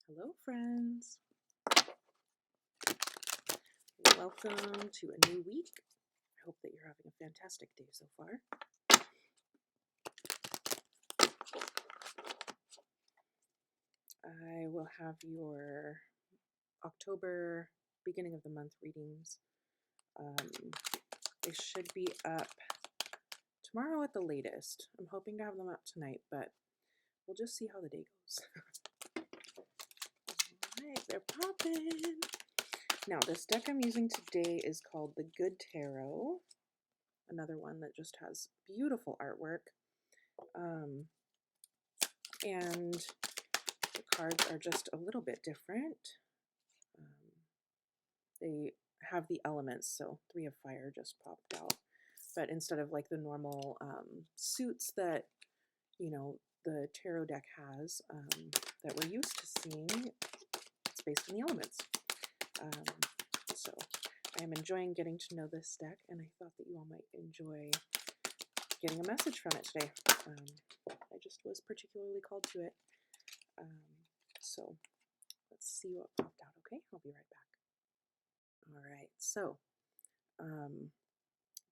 Hello, friends. Welcome to a new week. I hope that you're having a fantastic day so far. I will have your October beginning of the month readings. They should be up tomorrow at the latest. I'm hoping to have them up tonight, but we'll just see how the day goes. All right, they're popping. Now, this deck I'm using today is called the Good Tarot. Another one that just has beautiful artwork. And the cards are just a little bit different. They have the elements, so 3 of fire just popped out. But instead of like the normal suits that, you know, the tarot deck has that we're used to seeing, it's based on the elements. So I am enjoying getting to know this deck, and I thought that you all might enjoy getting a message from it today. I just was particularly called to it. So let's see what popped out, okay? I'll be right back. All right, so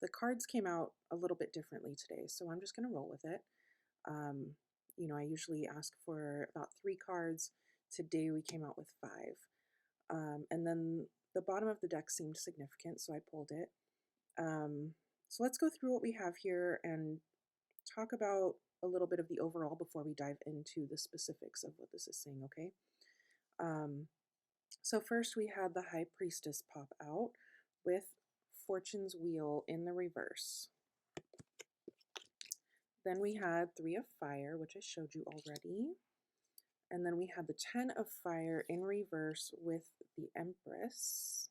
the cards came out a little bit differently today, so I'm just going to roll with it. You know, I usually ask for about 3 cards. Today we came out with 5. And then the bottom of the deck seemed significant, so I pulled it. So let's go through what we have here and talk about a little bit of the overall before we dive into the specifics of what this is saying, okay? So first we had the High Priestess pop out with Fortune's Wheel in the reverse. Then we had 3 of Fire, which I showed you already. And then we had the 10 of Fire in reverse with the Empress.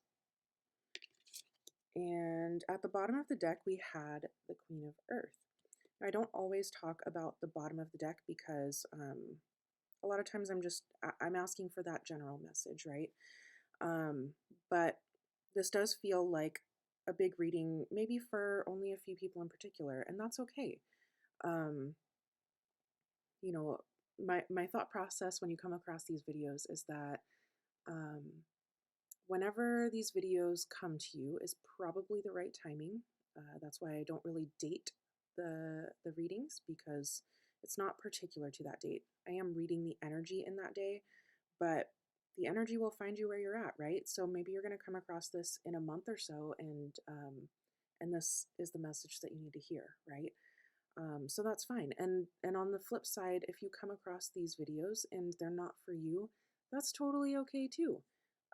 And at the bottom of the deck, we had the Queen of Earth. Now, I don't always talk about the bottom of the deck because a lot of times I'm asking for that general message, right? But this does feel like a big reading, maybe for only a few people in particular, and that's okay. You know, my thought process when you come across these videos is that whenever these videos come to you is probably the right timing. That's why I don't really date the readings, because it's not particular to that date. I am reading the energy in that day, but the energy will find you where you're at, right? So maybe you're going to come across this in a month or so, and this is the message that you need to hear, right? So that's fine. And on the flip side, if you come across these videos and they're not for you, that's totally okay too.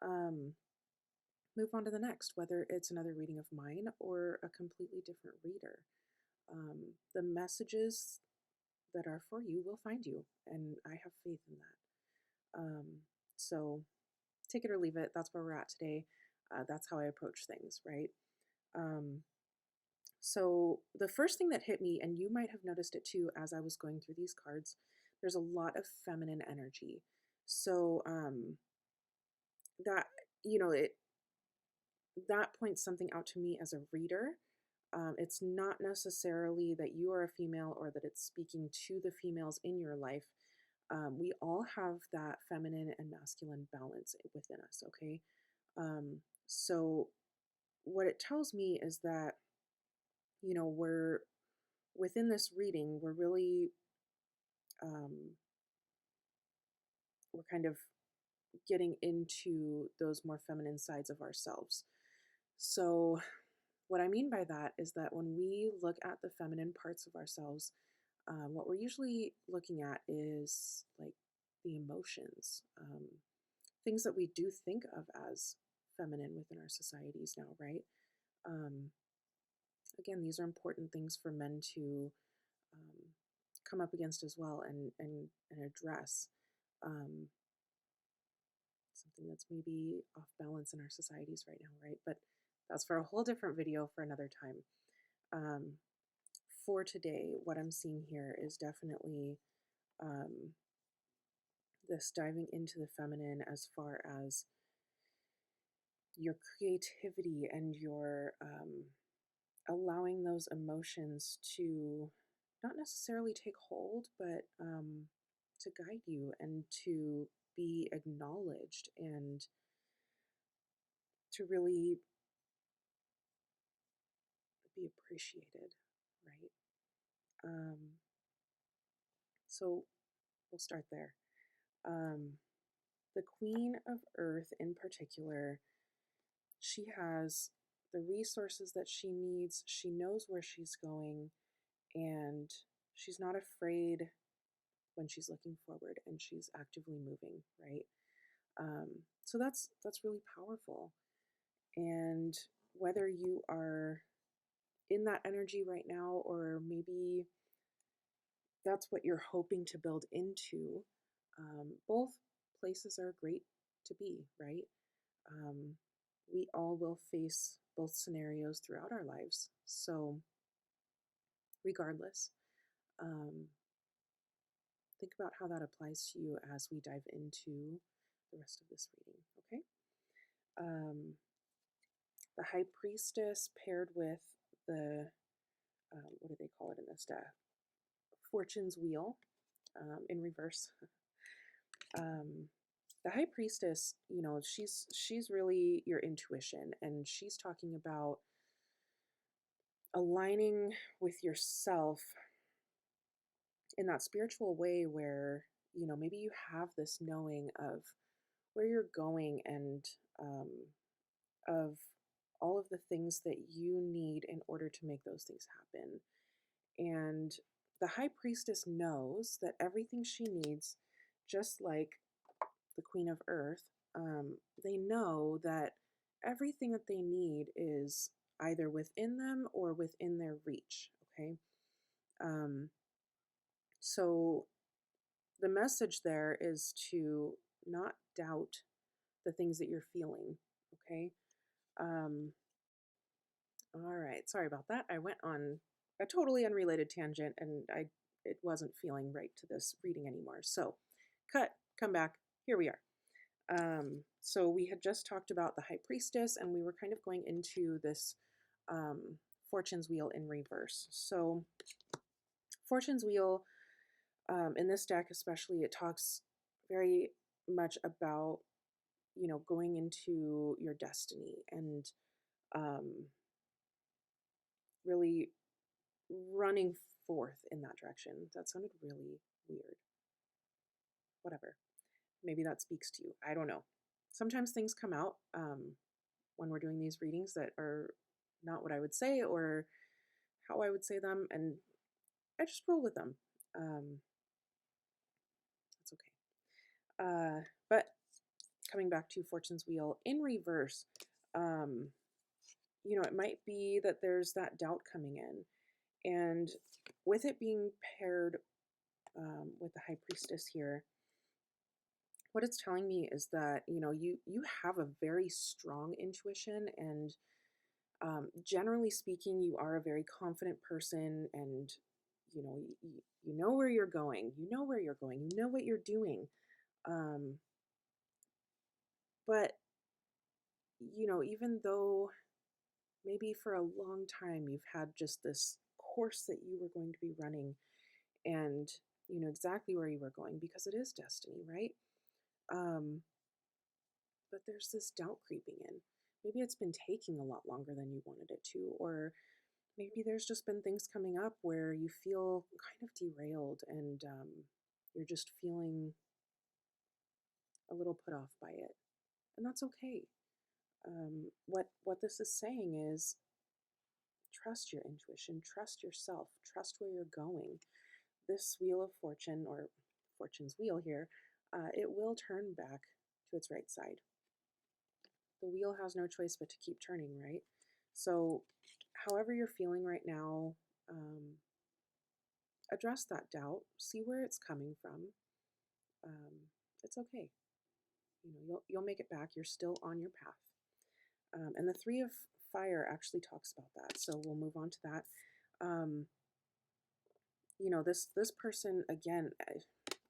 Move on to the next, whether it's another reading of mine or a completely different reader. The messages that are for you will find you, and I have faith in that. So take it or leave it. That's where we're at today. That's how I approach things, right? So the first thing that hit me, and you might have noticed it too as I was going through these cards, there's a lot of feminine energy. So that, you know, that points something out to me as a reader. It's not necessarily that you are a female or that it's speaking to the females in your life. We all have that feminine and masculine balance within us, okay? So what it tells me is that, you know, we're within this reading, we're really, we're kind of getting into those more feminine sides of ourselves. So what I mean by that is that when we look at the feminine parts of ourselves, what we're usually looking at is like the emotions, things that we do think of as feminine within our societies now, right? Again, these are important things for men to come up against as well and address. Something that's maybe off balance in our societies right now, right? But that's for a whole different video for another time. For today, what I'm seeing here is definitely this diving into the feminine as far as your creativity and your allowing those emotions to not necessarily take hold, but to guide you and to be acknowledged and to really be appreciated, right? Um, so we'll start there. Um, the Queen of Earth, in particular, she has the resources that she needs. She knows where she's going, and she's not afraid when she's looking forward and she's actively moving, right? So that's really powerful. And whether you are in that energy right now, or maybe that's what you're hoping to build into, both places are great to be, right? Um, we all will face both scenarios throughout our lives. So, regardless, um, think about how that applies to you as we dive into the rest of this reading, okay? Um, the High Priestess paired with the, what do they call it in this deck? Fortune's Wheel in reverse. um, the High Priestess, she's really your intuition, and she's talking about aligning with yourself in that spiritual way where, maybe you have this knowing of where you're going, and of all of the things that you need in order to make those things happen. And the High Priestess knows that everything she needs, just like the Queen of Earth, they know that everything that they need is either within them or within their reach. Okay. Um, so the message there is to not doubt the things that you're feeling. Okay. Um, all right. Sorry about that. I went on a totally unrelated tangent, and it wasn't feeling right to this reading anymore. So come back. Here we are. So we had just talked about the High Priestess, and we were kind of going into this Fortune's Wheel in reverse. So Fortune's Wheel, in this deck especially, it talks very much about, going into your destiny, and um, really running forth in that direction. That sounded really weird. Whatever. Maybe that speaks to you. I don't know. Sometimes things come out when we're doing these readings that are not what I would say or how I would say them, and I just roll with them. It's okay. But coming back to Fortune's Wheel in reverse, um, it might be that there's that doubt coming in, and with it being paired with the High Priestess here, what it's telling me is that you have a very strong intuition, and generally speaking, you are a very confident person, and you know where you're going. You know where you're going. You know what you're doing. Um, but even though maybe for a long time you've had just this course that you were going to be running, and you know exactly where you were going because it is destiny, right? Um, but there's this doubt creeping in. Maybe it's been taking a lot longer than you wanted it to, or maybe there's just been things coming up where you feel kind of derailed, and you're just feeling a little put off by it. And that's okay. What this is saying is trust your intuition, trust yourself, trust where you're going. This Wheel of Fortune, or Fortune's Wheel here, it will turn back to its right side. The wheel has no choice but to keep turning, right? So, however you're feeling right now, address that doubt, see where it's coming from. It's okay. You'll make it back. You're still on your path. And the Three of Fire actually talks about that. So we'll move on to that. This person, again,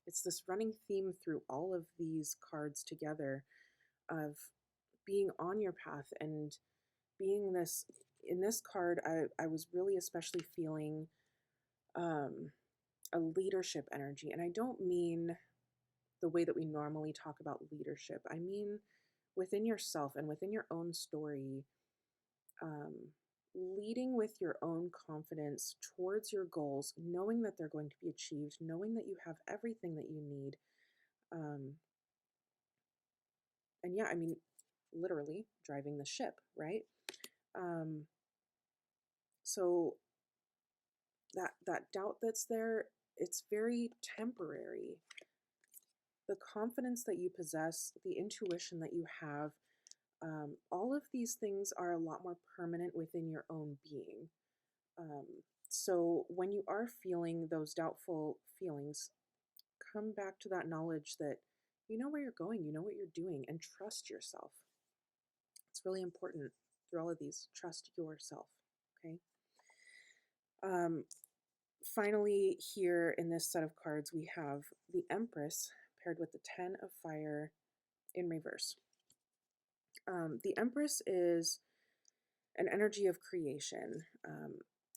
it's this running theme through all of these cards together of being on your path, and being this. In this card, I was really especially feeling a leadership energy. And I don't mean the way that we normally talk about leadership. I mean, within yourself and within your own story, um, leading with your own confidence towards your goals, knowing that they're going to be achieved, knowing that you have everything that you need. Um, and yeah, I mean, literally driving the ship, right? Um, so that doubt that's there, it's very temporary. The confidence that you possess, the intuition that you have, all of these things are a lot more permanent within your own being. Um, so when you are feeling those doubtful feelings, come back to that knowledge that you know where you're going, you know what you're doing, and trust yourself. It's really important through all of these. Trust yourself. Okay. Um, Finally, here in this set of cards, we have the Empress paired with the Ten of Fire in reverse. The Empress is an energy of creation.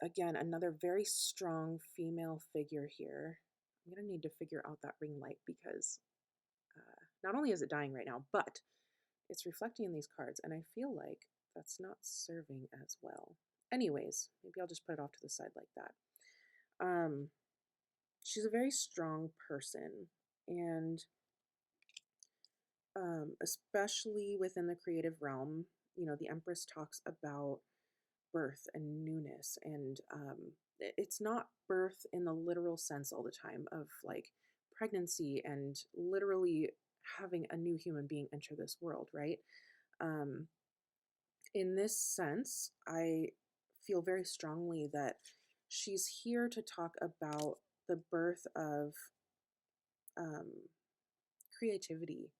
Again, another very strong female figure here. I'm going to need to figure out that ring light because not only is it dying right now, but it's reflecting in these cards, and I feel like that's not serving as well. Anyways, maybe I'll just put it off to the side like that. She's a very strong person, and especially within the creative realm, you know, the Empress talks about birth and newness, and it's not birth in the literal sense all the time of like pregnancy and literally having a new human being enter this world, right? Um, in this sense, I feel very strongly that she's here to talk about the birth of um, creativity.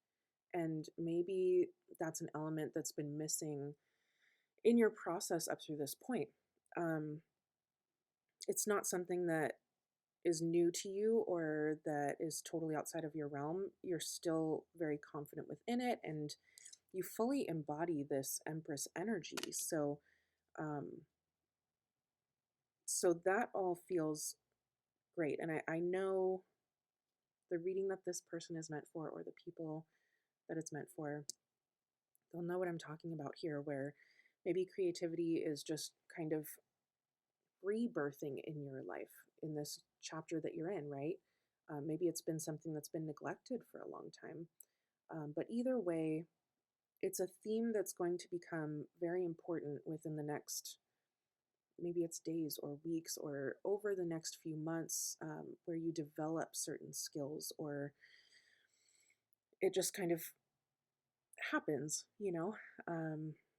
And maybe that's an element that's been missing in your process up through this point. Um, it's not something that is new to you or that is totally outside of your realm. You're still very confident within it, and you fully embody this Empress energy. Um, so that all feels great. And I know the reading that this person is meant for, or the people that it's meant for, they'll know what I'm talking about here, where maybe creativity is just kind of rebirthing in your life in this chapter that you're in, right? Maybe it's been something that's been neglected for a long time. But either way, it's a theme that's going to become very important within the next, maybe it's days or weeks or over the next few months, where you develop certain skills, or it just kind of happens, you know?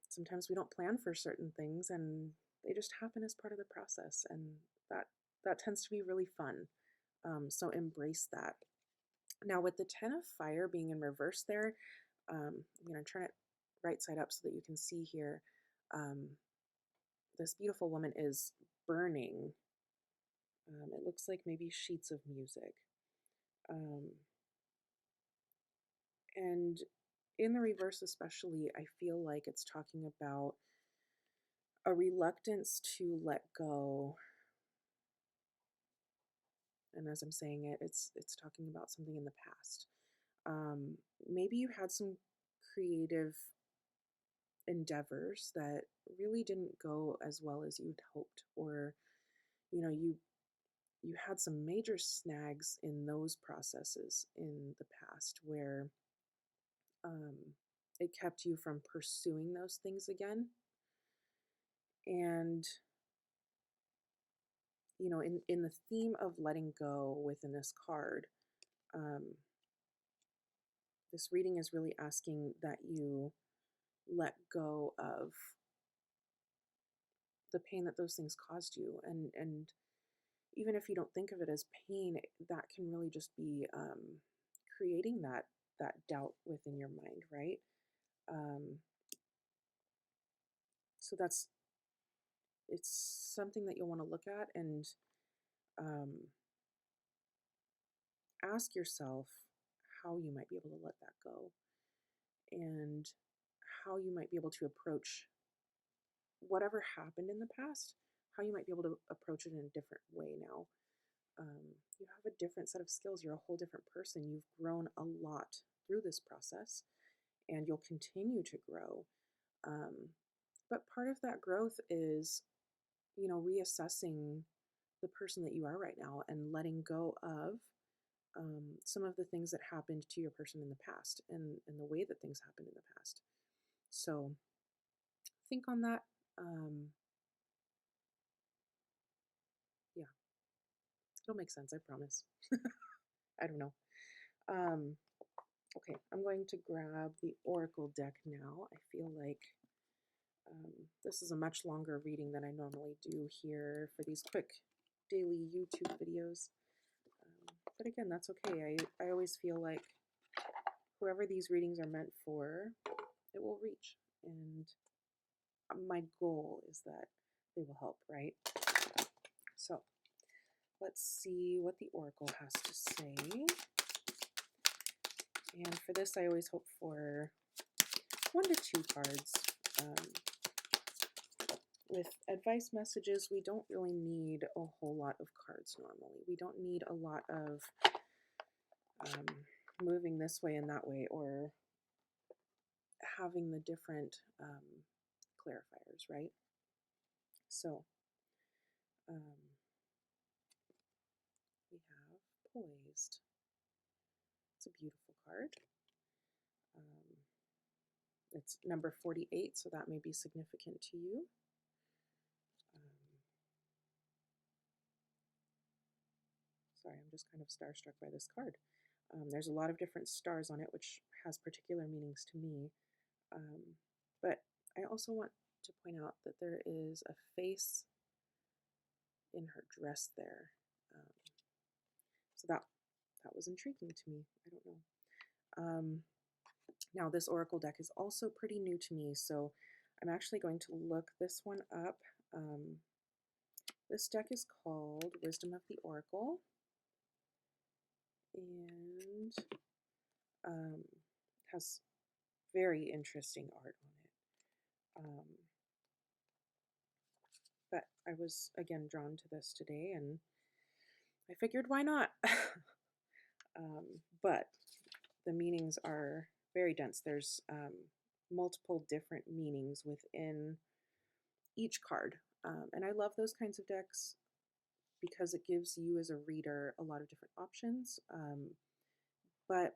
Sometimes we don't plan for certain things and they just happen as part of the process. And that, that tends to be really fun. So embrace that. Now with the Ten of Fire being in reverse there, I'm going to turn it right side up so that you can see here. Um, this beautiful woman is burning. It looks like maybe sheets of music. Um, and in the reverse especially, I feel like it's talking about a reluctance to let go. And as I'm saying it, it's talking about something in the past. Maybe you had some creative endeavors that really didn't go as well as you'd hoped, or you know, you had some major snags in those processes in the past where um, it kept you from pursuing those things again. And you know, in the theme of letting go within this card, um, this reading is really asking that you let go of the pain that those things caused you. And even if you don't think of it as pain, that can really just be creating that doubt within your mind, right? Um, so it's something that you'll want to look at and um, ask yourself how you might be able to let that go, and how you might be able to approach whatever happened in the past, how you might be able to approach it in a different way now. You have a different set of skills. You're a whole different person. You've grown a lot through this process, and you'll continue to grow. Um, but part of that growth is, reassessing the person that you are right now and letting go of some of the things that happened to your person in the past, and the way that things happened in the past. So think on that. Um, yeah, it'll make sense, I promise. I don't know. Um, okay, I'm going to grab the Oracle deck now. I feel like this is a much longer reading than I normally do here for these quick daily YouTube videos. But again, that's okay. I always feel like whoever these readings are meant for, it will reach. And my goal is that they will help, right? So let's see what the Oracle has to say. And for this, I always hope for 1 to 2 cards. With advice messages, we don't really need a whole lot of cards normally. We don't need a lot of moving this way and that way, or having the different clarifiers, right? So we have Poised. It's a beautiful card. It's number 48, so that may be significant to you. Sorry, I'm just kind of starstruck by this card. There's a lot of different stars on it, which has particular meanings to me. But I also want to point out that there is a face in her dress there. So that was intriguing to me. I don't know. Now, this Oracle deck is also pretty new to me, so I'm actually going to look this one up. This deck is called Wisdom of the Oracle, and has very interesting art on it. But I was, again, drawn to this today, and I figured, why not? But the meanings are very dense. There's multiple different meanings within each card. And I love those kinds of decks because it gives you as a reader a lot of different options, but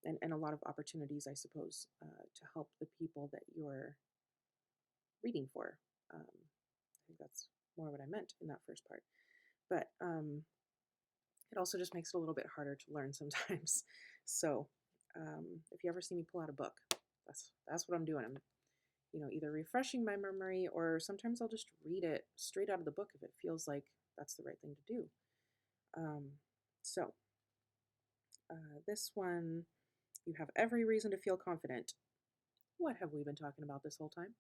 and a lot of opportunities, I suppose, to help the people that you're reading for. I think that's more what I meant in that first part. But it also just makes it a little bit harder to learn sometimes. So if you ever see me pull out a book, that's what I'm doing. I'm either refreshing my memory, or sometimes I'll just read it straight out of the book if it feels like that's the right thing to do. So this one, you have every reason to feel confident. What have we been talking about this whole time?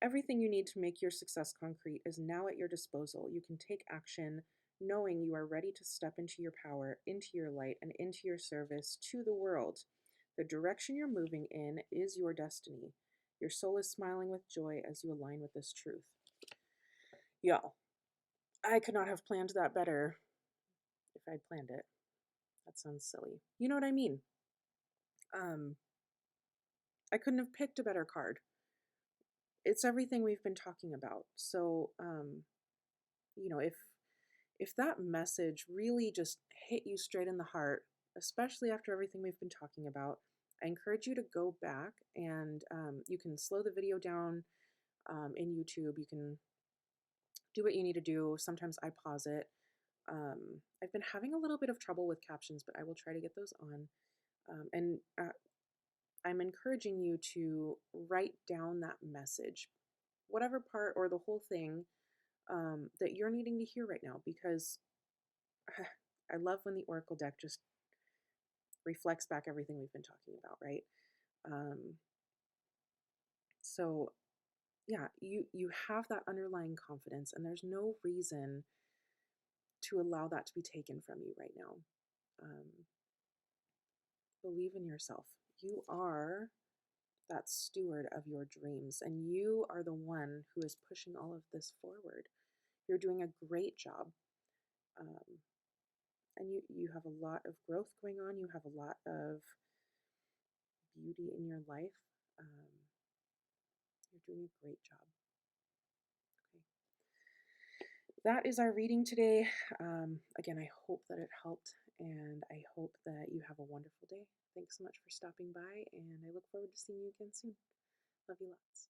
Everything you need to make your success concrete is now at your disposal. You can take action knowing you are ready to step into your power, into your light, and into your service to the world. The direction you're moving in is your destiny. Your soul is smiling with joy as you align with this truth. Y'all, I could not have planned that better if I'd planned it. That sounds silly. You know what I mean? I couldn't have picked a better card. It's everything we've been talking about. So, if that message really just hit you straight in the heart, especially after everything we've been talking about, I encourage you to go back and you can slow the video down in YouTube. You can do what you need to do. Sometimes I pause it. I've been having a little bit of trouble with captions, but I will try to get those on. And I'm encouraging you to write down that message, whatever part or the whole thing that you're needing to hear right now, because I love when the Oracle deck just reflects back everything we've been talking about, right? So yeah, you have that underlying confidence, and there's no reason to allow that to be taken from you right now. Believe in yourself. You are that steward of your dreams, and you are the one who is pushing all of this forward. You're doing a great job. Um, and you have a lot of growth going on. You have a lot of beauty in your life. Um, you're doing a great job. Okay. That is our reading today. Again, I hope that it helped, and I hope that you have a wonderful day. Thanks so much for stopping by, and I look forward to seeing you again soon. Love you lots.